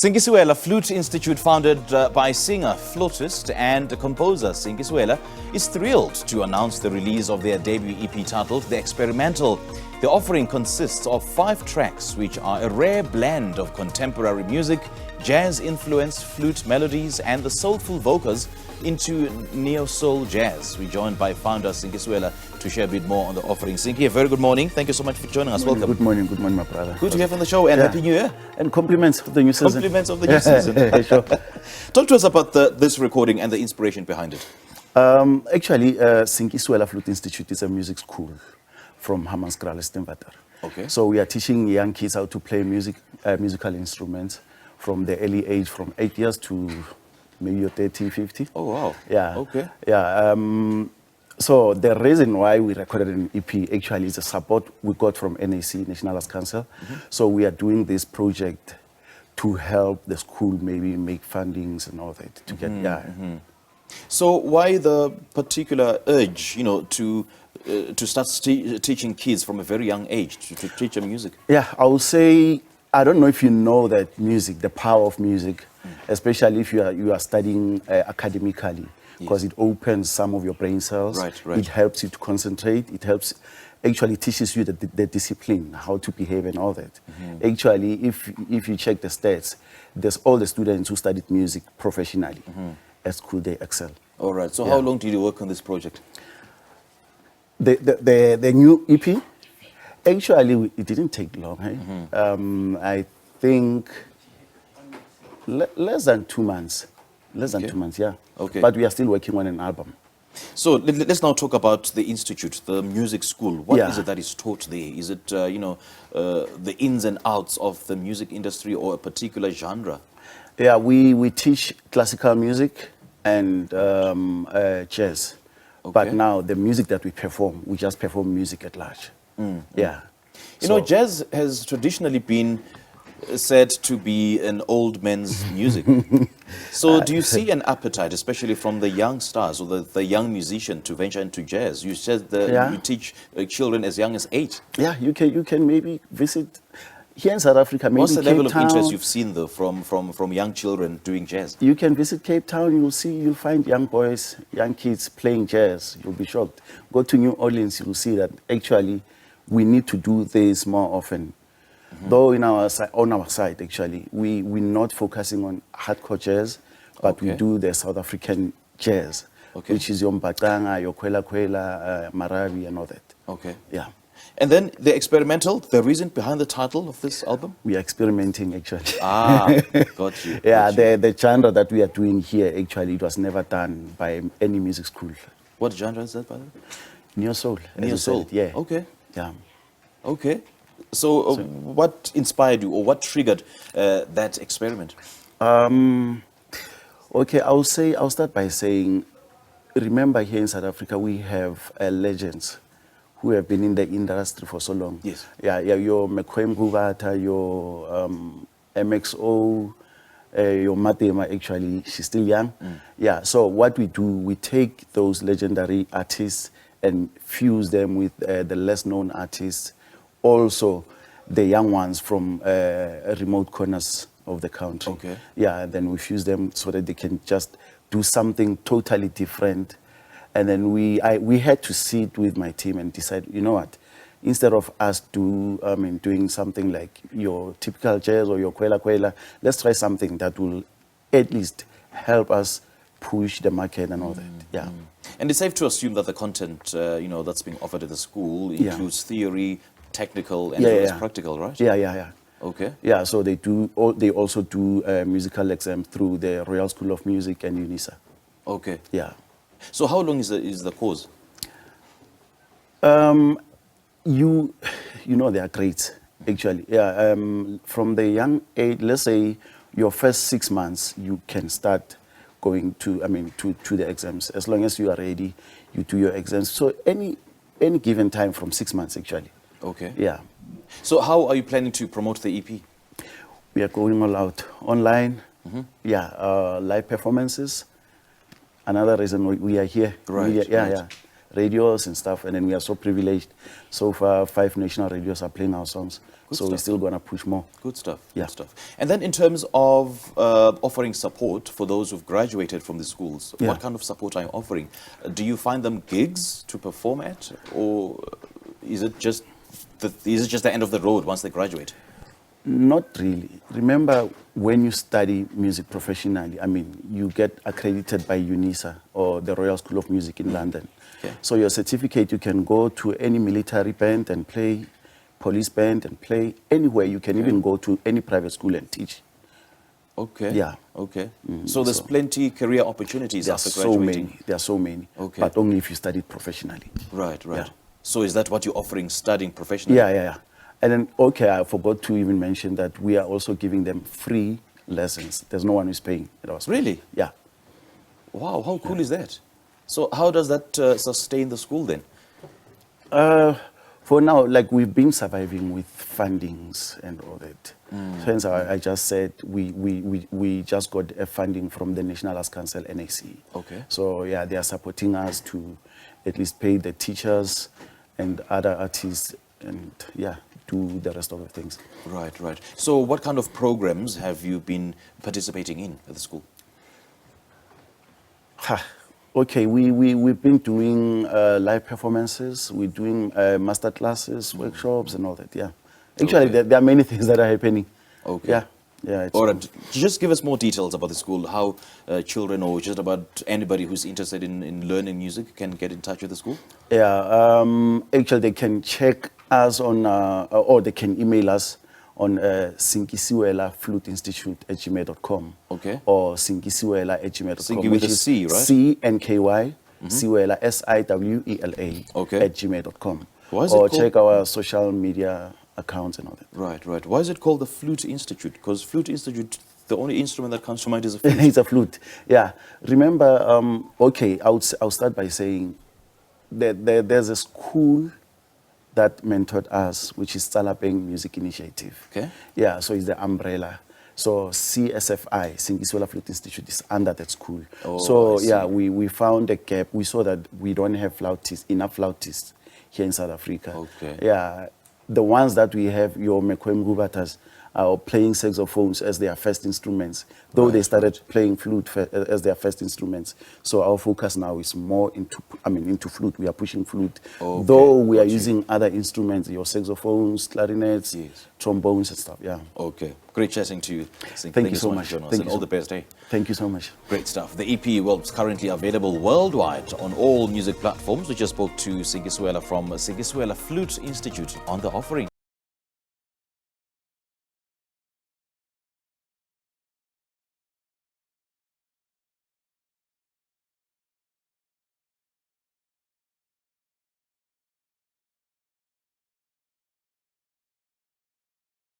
Cnky Siwela Flute Institute, founded by singer, flautist and composer Cnky Siwela, is thrilled to announce the release of their debut EP titled The Experimental. The offering consists of 5 tracks, which are a rare blend of contemporary music, jazz-influenced flute melodies and the soulful vocals into neo-soul jazz. We're joined by founder Cnky Siwela to share a bit more on the offering. Cnky, a very good morning. Thank you so much for joining us. Welcome. Good morning, my brother. Good to have you on the show, and Happy New Year. And compliments of the new season. Compliments of the new season. Sure. Talk to us about this recording and the inspiration behind it. Actually, Cnky Siwela Flute Institute is a music school from Hammanskraal. Okay. So we are teaching young kids how to play musical instruments from the early age, from 8 years to maybe 30, 50. Oh, wow. Yeah. Okay. Yeah. So the reason why we recorded an EP actually is the support we got from NAC, National Arts Council. So we are doing this project to help the school maybe make fundings and all that to get, So why the particular urge, to start teaching kids from a very young age, to teach them music? Yeah, I would say, I don't know if you know that music, the power of music, especially if you are studying academically, because it opens some of your brain cells. Right. It helps you to concentrate. It helps, actually teaches you the discipline, how to behave and all that. Actually, if you check the stats, there's all the students who studied music professionally at school, they excel. All right. So how long did you work on this project? The new EP, actually, it didn't take long. I think less than 2 months. Less than 2 months, yeah. Okay. But we are still working on an album. So let's now talk about the institute, the music school. What is it that is taught there? Is it, the ins and outs of the music industry or a particular genre? Yeah, we teach classical music and jazz. Okay. But now the music that we perform, we just perform music at large. Yeah. Jazz has traditionally been said to be an old man's music. So do you see an appetite, especially from the young stars or the young musician, to venture into jazz? You said that you teach children as young as 8. Yeah, you can maybe visit here in South Africa. Maybe what's the Cape level Town. of interest you've seen though from young children doing jazz? You can visit Cape Town. You'll find young boys, young kids playing jazz. You'll be shocked. Go to New Orleans, you'll see that actually we need to do this more often. Though on our side, actually, we're not focusing on hardcore jazz, but we do the South African jazz, which is your Mbaqanga, your Kwela Kwela, Marawi, and all that. Okay. Yeah. And then the experimental, the reason behind the title of this album? We are experimenting, actually. Got you. Yeah, the genre that we are doing here, actually, it was never done by any music school. What genre is that, by the way? Neo-soul. Neo-soul? Yeah. Okay. Yeah. Okay. So what inspired you or what triggered that experiment? Okay, I'll start by saying, remember here in South Africa, we have legends who have been in the industry for so long. Yes. Yeah, your Mekwem Gubata, your MXO, your Matema, actually, she's still young. Yeah, so what we do, we take those legendary artists and fuse them with the less known artists, also the young ones from remote corners of the country. Okay. Yeah, then we fuse them so that they can just do something totally different. And then we had to sit with my team and decide, you know what, instead of us doing something like your typical jazz or your Kwela Kwela, let's try something that will at least help us push the market and all that. Yeah. And it's safe to assume that the content, that's being offered at the school includes theory, technical, and as well as practical, right? Yeah. Okay. Yeah, so they also do musical exam through the Royal School of Music and UNISA. Okay. Yeah. So how long is the course? They are great, actually. Yeah. From the young age, let's say your first 6 months, you can start going to the exams. As long as you are ready, you do your exams. So any given time from 6 months, actually. Okay. Yeah. So how are you planning to promote the EP? We are going all out online. Yeah, live performances. Another reason we are here. Right. Yeah. Radios and stuff, and then we are so privileged. So far, 5 national radios are playing our songs. So we're still going to push more. Good stuff. Yeah. Good stuff. And then in terms of offering support for those who've graduated from the schools, Yeah. what kind of support are you offering? Do you find them gigs to perform at, or is it just the end of the road once they graduate? Not really. Remember, when you study music professionally, I mean, you get accredited by UNISA or the Royal School of Music in London. Okay. So your certificate, you can go to any military band and play, police band and play, anywhere. You can even go to any private school and teach. Okay. Yeah. Okay. So there's plenty career opportunities There are after so graduating. many. There are so many. Okay. But only if you study professionally. Right, right. Yeah. So is that what you're offering, studying professionally? Yeah. And then, okay, I forgot to even mention that we are also giving them free lessons. There's no one who's paying at our school. Really? Yeah. Wow, how cool is that? So how does that sustain the school then? For now, like we've been surviving with fundings and all that. Hence, I just said we just got a funding from the National Arts Council, NAC. Okay. So yeah, they are supporting us to at least pay the teachers and other artists and yeah, do the rest of the things. Right, right. So what kind of programs have you been participating in at the school? Okay, we've been doing live performances, we're doing master classes, workshops and all that, yeah. Actually, Okay. there are many things that are happening. Okay. Yeah. It's All right, just give us more details about the school, how children or just about anybody who's interested in learning music can get in touch with the school? Yeah, actually they can check us on, or they can email us on Cnky Siwela Flute Institute at gmail.com. Okay. Or Cnky Siwela at gmail.com. Cnky with a C, right? Cnky Siwela, Siwela Okay. at gmail.com. Why is it Or called- check our social media accounts and all that. Right, right. Why is it called the Flute Institute? Because Flute Institute, the only instrument that comes to mind is a flute. It's a flute. Yeah. Remember, okay, I'll start by saying that there's a school that mentored us, which is Salapeng Music Initiative. Okay. Yeah, so it's the umbrella. So CSFI, Cnky Siwela Flute Institute, is under that school. Oh, So I see. yeah, we found a gap. We saw that we don't have enough flautists here in South Africa. Okay. Yeah, the ones that we have, your Mekwem Gubatas, are playing saxophones as their first instruments, though they started playing flute as their first instruments. So our focus now is more into flute. We are pushing flute, Okay, though we are got you. using other instruments, your saxophones, clarinets, Yes. trombones and stuff. Yeah. Okay. Great chatting to you. Thank you so much. for joining us, Thank and you all so- the best, eh? Thank you so much. Great stuff. The EP is currently available worldwide on all music platforms. We just spoke to Cnky Siwela from Cnky Siwela Flute Institute on the offering.